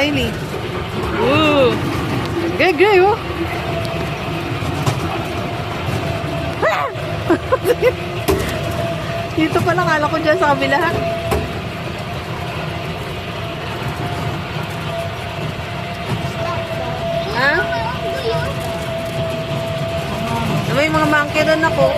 Riley. Ooh. Gay, oh. Dito pala, kala ko dyan sa kabila. Ha? May mga monkey doon ako.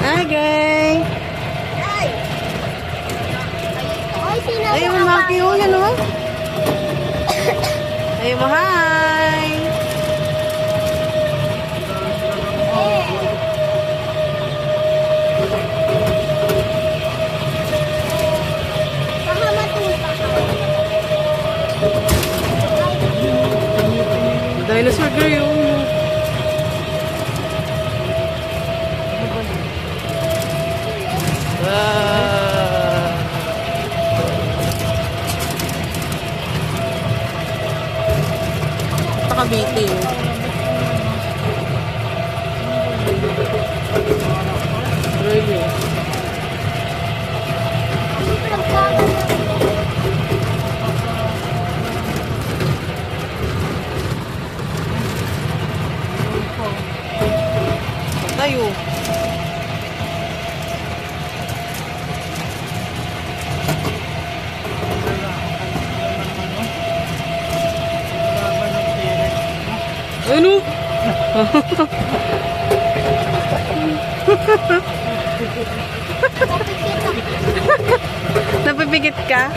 Hi, gay. Ayun, mga monkey, oh, yan, oh. Ayun mo, hi. Dinosaur girl yung... Nakabiti. Really? Tayo. Ano? Napipikit ka?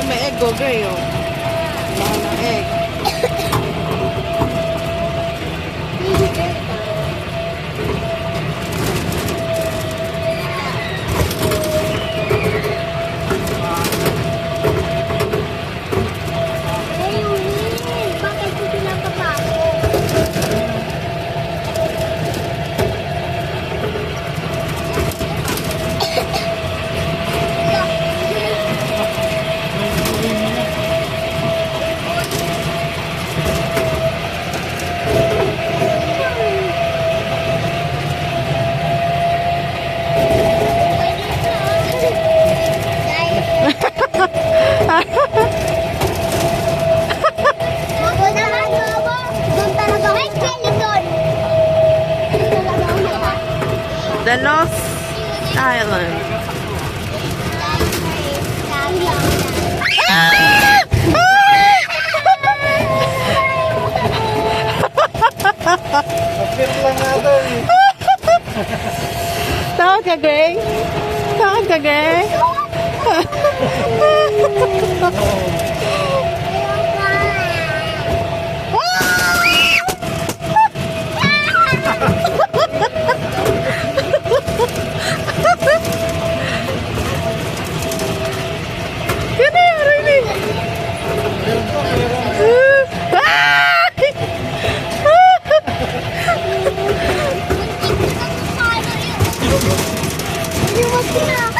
May egg, go girl. May egg. The Lost Island. Tawag ka, Gray? Tawag ka, Gray? Hindi mo sila.